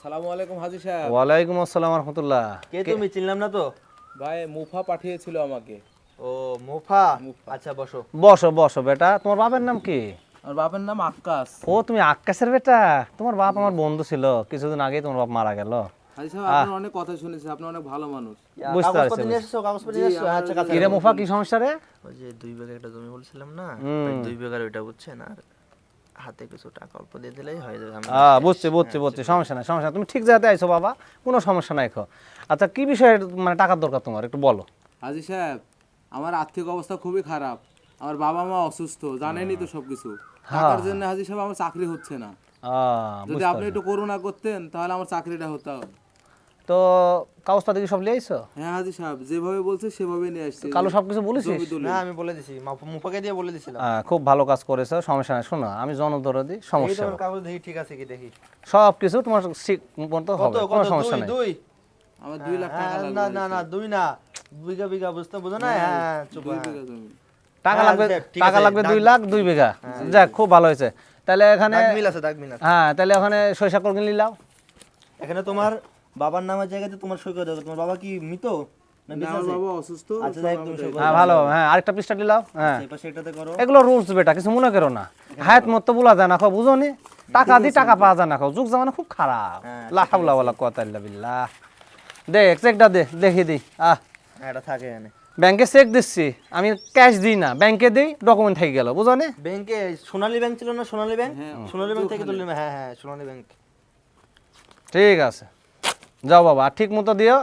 আসসালামু আলাইকুম হাজী সাহেব। ওয়ালাইকুম আসসালাম ওয়া রাহমাতুল্লাহ। কে তুমি চিনলাম না তো। ভাই মুফা পাঠিয়েছিল আমাকে। ও মুফা, মুফা। আচ্ছা বসো। বসো বসো বেটা, তোমার বাপের নাম কি? আমার বাবার নাম আক্কাস। ও তুমি আক্কাসের বেটা। তোমার বাপ আমার বন্ধু ছিল, কিছুদিন আগেই তোমার বাপ মারা গেল। হাজী সাহেব আপনার অনেক কথা শুনেছি, আপনি অনেক ভালো মানুষ। বুঝতে পারছি। কাগজপত্র নিয়ে এসেছো, কাগজপত্র নিয়ে এসেছো? আচ্ছা কাছে। কিরে মুফা, কি সমস্যা রে? ওই যে 2 বিঘা একটা জমি বলছিলাম না, ওই 2 বিঘার ওইটা বুঝছেন, আর হাতে কিছু টাকা অল্প দিয়ে দিলেই হয়ে যাবে। বুঝছি বুঝছি বুঝছি, সমস্যা নাই সমস্যা নাই, তুমি ঠিক জায়গাতে আইছো বাবা, কোনো সমস্যা নাই। আচ্ছা কি বিষয়ে মানে টাকার দরকার তোমার, একটু বলো। হাজী সাহেব আমার আর্থিক অবস্থা খুবই খারাপ, আমার বাবা মা অসুস্থ, জানেনই তো সবকিছু। টাকার জন্য হাজী সাহেব আমার চাকরি হচ্ছে না। যদি আপনি একটু করুণা করতেন তাহলে আমার চাকরিটা হতো। তো কাগজপাতি কি সব নিয়ে আইছো? হ্যাঁ হাজী সাহেব, যেভাবে বলছে সেভাবে নিয়ে আসছি। কালো সবকিছু বলেছিস? না আমি বলে দিছি, মুফাকে দিয়ে বলে দিছিলাম। খুব ভালো কাজ করেছো, সমস্যা নাই। শোনো আমি জনদরদি, এই সমস্যা তোমার কাগজ দেখি ঠিক আছে কি দেখি। সব কিছু তোমার ঠিক মতো হবে, কত কোনো কত? সমস্যা নাই। 2 আমার 2 লাখ টাকা লাগবে। না না না 2 না, বিঘা বিঘা বুঝতে বুঝো না। হ্যাঁ চুপ। 2 বিঘা জমি। টাকা হ্যাঁ, লাগবে, ঠিক টাকা আছে, লাগবে 2 লাখ 2 বিঘা। যাক খুব ভালো হয়েছে। তাহলে এখানে দাগ মিল আছে, দাগ মিল আছে। হ্যাঁ, তাহলে ওখানে সরিষা করে নিলাও। এখানে তোমার বাবার নামের জায়গাতে তোমার সই করে দাও। তোমার বাবা কি মৃত না না, বেঁচে আমার আছে? বাবা অসুস্থ। আচ্ছা যাই হোক, তুমি সই করে হ্যাঁ ভালো, হ্যাঁ আরেকটা পৃষ্ঠা দিলাও। হ্যাঁ এই পাশে এটাতে করো। এগুলো রুলস বেটা, কিছু মনে করো না। হায়াত মত বলা যায় না, খাও বুঝো নি? টাকা দি টাকা পাওয়া যায় না, খাও যুগ জামানা খুব খারাপ। হ্যাঁ, লা হাওলা ওয়ালা কুওয়াতা ইল্লা বিল্লাহ। দেখ চেকটা দে, দেখি দি। হ্যাঁ, এটা থাকে এখানে। ব্যাংকে চেক দিচ্ছি, আমি ক্যাশ দিই না, ব্যাংকে দিই, ডকুমেন্ট থেকে গেল, বুঝো নি? ব্যাংকে সোনালী ব্যাংক ছিল না? সোনালী ব্যাংক, সোনালী ব্যাংক থেকে তুললাম। হ্যাঁ হ্যাঁ সোনালী ব্যাংক। ঠিক আছে, যাও বাবা, আর ঠিক মতো দিও।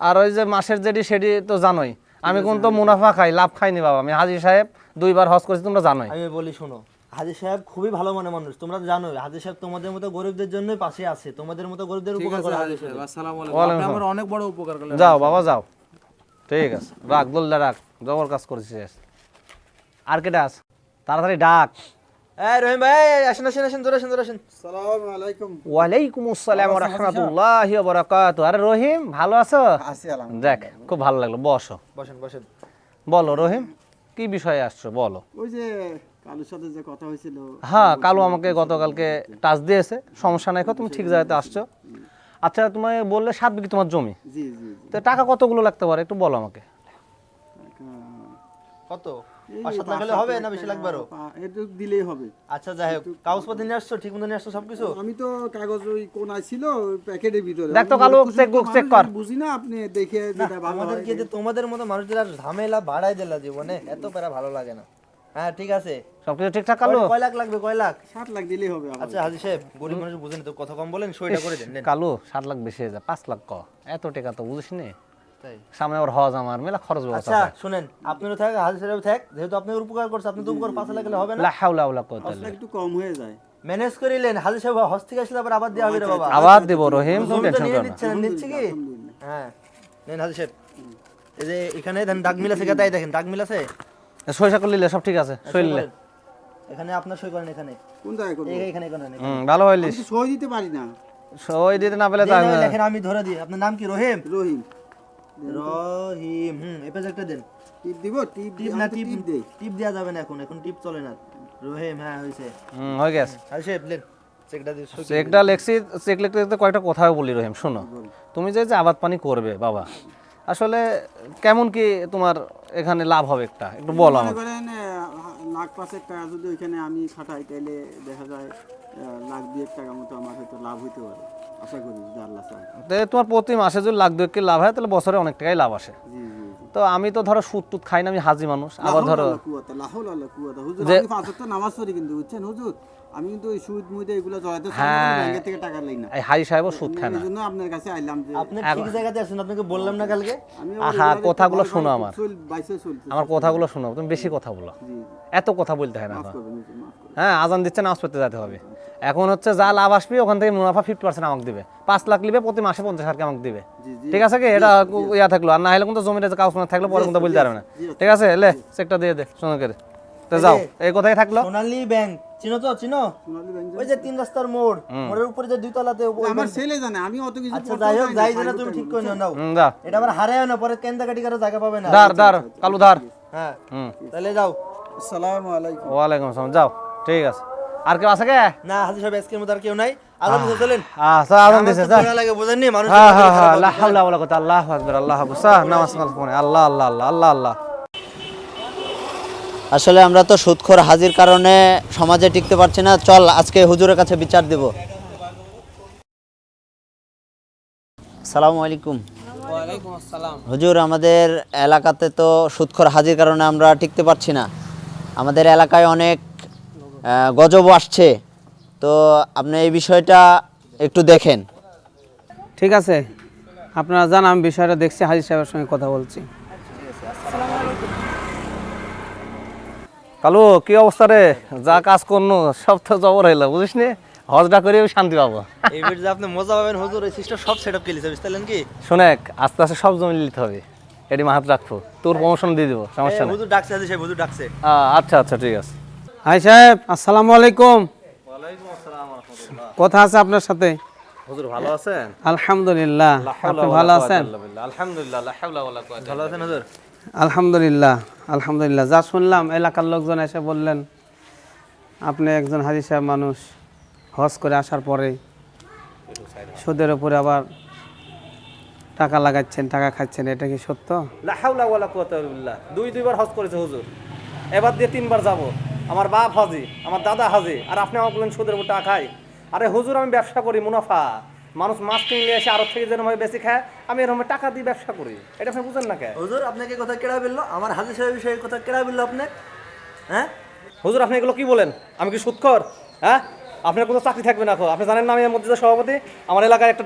আর ওই যে মাসের যেটি সেটি তো জানোই, আমি কোন তো মুনাফা খাই, লাভ খাইনি বাবা। আমি হাজী সাহেব 2 বার হজ করেছি, তোমরা জানোই। আমি বলি শোনো, হাজী সাহেব খুবই ভালো মনের মানুষ, তোমরা তো জানোই। হাজী সাহেব তোমাদের মতো গরিবদের জন্যই পাশে আছে, তোমাদের মতো গরিবদের ঠিক উপকার আছে করে হাজী হাজী সাহেব। সাহেব, আসসালামু আলাইকুম। ওয়ালাইকুম আপনি আমার অনেক বড় উপকার করলেন। যাও বাবা যাও, ঠিক আছে, রাখ দোলদা রাখ, জবর কাজ করেছিস। আর কেটা আস, তাড়াতাড়ি ডাক। এই রহিম ভাই, আসেন আসেন আসেন, জোরে আসেন জোরে আসেন। আসসালামু আলাইকুম। ওয়ালাইকুম আসসালাম ওয়া রাহমাতুল্লাহি ওয়া বারাকাতুহু। আরে রহিম, ভালো আছো? আছি আলহামদুলিল্লাহ। দেখ খুব ভালো লাগলো, বসো। বসেন বসেন। বলো রহিম, কি বিষয়ে আসছো বলো। ওই যে কালুর সাথে যে কথা হয়েছিল। হ্যাঁ, কালু আমাকে গতকালকে টাচ দিয়েছে, সমস্যা নাই, তুমি ঠিক জায়গাতে আসছো। আচ্ছা তুমি বললে 7 বিঘি তোমার জমি, জি জি। তো টাকা কতগুলো লাগতে পারে একটু বলো আমাকে। কত? 5-7 লাখ হলে হবে না বেশি লাগবে আরো? একটু দিলেই হবে। আচ্ছা যাই হোক, কাগজপত্র নিয়ে আসছো? ঠিক মতো নিয়ে আসছো সবকিছু? আমি তো কাগজ ওই কোনায় ছিল প্যাকেটের ভিতরে। দেখ তো কালু, চেকবুক চেক কর। বুঝি না, আপনি দেখে যেটা ভালো হয়। আমাদেরকে যে তোমাদের মতো মানুষদের আর ঝামেলা বাড়াই দিলা জীবনে, এত প্যারা ভালো লাগে না। হ্যাঁ ঠিক আছে, সবকিছু ঠিকঠাক কালু? কয় লাখ লাগবে, কয় লাখ? 7 লাখ দিলেই হবে। আচ্ছা হাজী সাহেব, গরিব মানুষ বুঝেন তো, কথা কম বলেন, সইটা করে দেন। কালু 7 লাখ বেশি হয়ে যায়, 5 লাখ ক, এত টাকা তো বুঝিস নি। তাই? সামনে ওর হজ, আমার মেলা খরচ ব্যবস্থা আচ্ছা আছে। শুনেন, আপনারও থাক, হাজী সাহেব থাক, যেহেতু আপনি ওর উপকার করছেন, আপনি তো উপকার 5 লাখ গেলে হবে না? লা হাওলা ওয়ালা কুওয়াতা ইল্লা একটু কম হয়ে যায়। ম্যানেজ করিলেন। হাজী সাহেব হজ থেকে আসলে আবার দেওয়া হবে রে বাবা। বিল্লাহ। আবার দেব রহিম, তুমি জমি তো টেনশন নিয়ে করো না। নিচ্ছেন, নিচ্ছে কি? হ্যাঁ নেন হাজী সাহেব। এই যে এখানে দেন, দাগ মিল আছে, তাই দেখেন দাগ মিল আছে। সরিষা করলে সব ঠিক আছে, সইলে। এখানে আপনার সই করেন, এখানে কোন জায়গায় করব? এখানে করেন। ভালো হইলিস। আমি সই দিতে পারি না। সই দিতে না পেলে দেন, ওই লেখেন, আমি ধরে দিই। আপনার নাম কি? রহিম? রহিম। রহিম। এই পেজ একটা দেন। টিপ দিব? টিপ টিপ না, টিপ দেই। টিপ দেয়া যাবে না এখন, এখন টিপ চলে না। রহিম, হ্যাঁ হইছে। হয়ে গেছে। হাজী সাহেব লেন, চেকটা দিয়ে সই। চেকটা লেখছি, চেক লিখতে লিখতে কয়েকটা কথাও বলি রহিম, শোনো। তুমি যে যে আবাদ পানি করবে বাবা, আসলে কেমন কি তোমার এখানে লাভ হবে একটু বলো মনে আমাকে। করেন লাখ 5 টাকা যদি ওইখানে আমি খাটাই তাহলে দেখা যায় লাখ 2 টাকা মতো আমার হয়তো লাভ হইতে পারে, আশা করি যদি আল্লাহ চায়। তোমার প্রতি মাসে যদি লাখ 2 লাভ হয় তাহলে বছরে অনেক টাকাই লাভ আসে। জি জি জি। তো আমি তো ধরো সুদ টুদ খাই না, আমি হাজি মানুষ, আবার ধরো লাহুল আল্লাহ কুয়াতা হুজুর, যে- আমি 5 ওয়াক্ত নামাজ পড়ি কিন্তু, বুঝছেন হুজুর, আমি কিন্তু ওই সুদ মুদে এগুলো জড়াইতে চাই না, হ্যাঁ। ব্যাংক থেকে টাকা লই না। এই হাজি সাহেবও সুদ খায় না। এইজন্য আপনার কাছে আইলাম যে আপনি ঠিক জায়গাতে আছেন, আপনাকে বললাম না কালকে? আমি আহা, কথাগুলো শোনো আমার। বাইসে চলতে। আমার কথাগুলো শোনো, তুমি বেশি কথা বলো, জি জি, এত কথা বলতে হয় না। মাফ করবেন হুজুর, মাফ করবেন। হ্যাঁ, আজান দিচ্ছে, নামাজ পড়তে যেতে হবে। এখন হচ্ছে যা লাভ আসবে ওখান থেকে মুনাফা 50% আমাকে দিবে। 5 লাখ নিবে, প্রতি মাসে 50,000 আমাকে দিবে। জি জি। ঠিক আছে কি? এটা ইয়া থাকলো, আর না হলে কিন্তু জমিতে কাগজ না থাকলে পরে কিন্তু বলতে পারবে না। ঠিক আছে, লে চেকটা দিয়ে দে সোনা করে। তো যাও, এই কথাই থাকলো। সোনালী ব্যাংক চিনো তো? চিনো? সোনালী ব্যাংক ওই যে 3 রাস্তার মোড়, মোড়ের উপরে যে 2 তলাতে। আমার ছেলে জানে, আমি অত কিছু আচ্ছা পড়তে যাই হোক, জানি না, যাই জানা সাইনবোর্ড তুমি ঠিক টাইনবোর্ড, করে নাও। যা, এটা আবার হারায় না, পরে কেন্দাকাটি করার জায়গা পাবে না। ধার কালু ধার। হ্যাঁ হুম, তাহলে যাও। আসসালামু আলাইকুম। ওয়ালাইকুম আসসালাম, যাও। ঠিক আছে, আর কেউ আছে কে? না হাজী সাহেব, আজকের মতো আর কেউ নাই। আজান দিছে চলেন আচ্ছা আজান দিছে যা পড়া লাগে বুঝেন নি মানুষ হ্যাঁ হ্যাঁ হ্যাঁ লা হাওলা ওয়ালা কুওয়াতা আল্লাহু আকবার আল্লাহু আকবার সা নামাজ কালাম পড়ে আল্লাহ আল্লাহ আল্লাহ আল্লাহ আল্লাহ। আসলে আমরা তো সুদখোর হাজির কারণে সমাজে টিকতে পারছি না, চল আজকে হুজুরের কাছে বিচার দেব। আসসালামু আলাইকুম। ওয়ালাইকুম আসসালাম। হুজুর, আমাদের এলাকাতে তো সুদখোর হাজির কারণে আমরা টিকতে পারছি না। আমাদের এলাকায় অনেক গজব আসছে, তো আপনি এই বিষয়টা একটু দেখেন। ঠিক আছে, আপনারা জান, আমি বিষয়টা দেখছি, হাজির সাহেবের সঙ্গে কথা বলছি। কালু কি অবস্থা রে? যা কাজ করনো সব তো জবর হইলো বুঝিস নি, হজটা করে শান্তি পাবো। এই ভিডিও যে আপনি মজা পাবেন হুজুর, এই সিস্টেম সব সেটআপ করে লিছে বুঝতেলেন কি? শোনেক আস্তে আস্তে সব জমি নিতে হবে, এটি মাহাত রাখবো, তোর প্রমোশন দিয়ে দেবো, সমস্যা নেই। হুজুর ডাকছে হাজির সাহেব, হুজুর ডাকছে। আচ্ছা আচ্ছা ঠিক আছে। হাই সাহেব, আসসালামু আলাইকুম। কথা আছে আপনার সাথে। হুজুর ভালো আছেন? আলহামদুলিল্লাহ, আপনি ভালো আছেন? আলহামদুলিল্লাহ লা হাওলা ওয়ালা কুওয়াতা। ভালো আছেন হুজুর? আলহামদুলিল্লাহ আলহামদুলিল্লাহ। যা শুনলাম, এলাকার লোকজন এসে বললেন আপনি একজন হাজি সাহেব মানুষ, হজ করে আসার পরে সুদের উপরে আবার টাকা লাগাচ্ছেন, টাকা খাচ্ছেন, এটা কি সত্য? লা হাওলা ওয়ালা কুওয়াতা ইল্লা বিল্লাহ। দুইবার হজ করেছে হুজুর, এবার দিয়ে 3বার যাব। আমার বাপ হাজি, আমার দাদা হাজি, আর আপনি আমাকে বলেন সুদের উপর টাকা খাই। আরে হুজুর, আমি ব্যবসা করি, মুনাফা। মানুষ মাছ কিনে নিয়ে এসে আরব থেকে যেরকম বেশি খায়, আমি এরকম টাকা দিয়ে ব্যবসা করি। এটা আপনি বুঝেন না কে? হুজুর আপনাকে কথা কেডা বললো? আমার হাজির সাহেবের বিষয়ে কথা কেডা বললো আপনি? হ্যাঁ হুজুর আপনি এগুলো কি বলেন? আমি কি সুদখোর? হ্যাঁ, আপনার কোনো চাকরি থাকবে না। আপনি জানেন না আমি মসজিদের সভাপতি, আমার এলাকায় একটা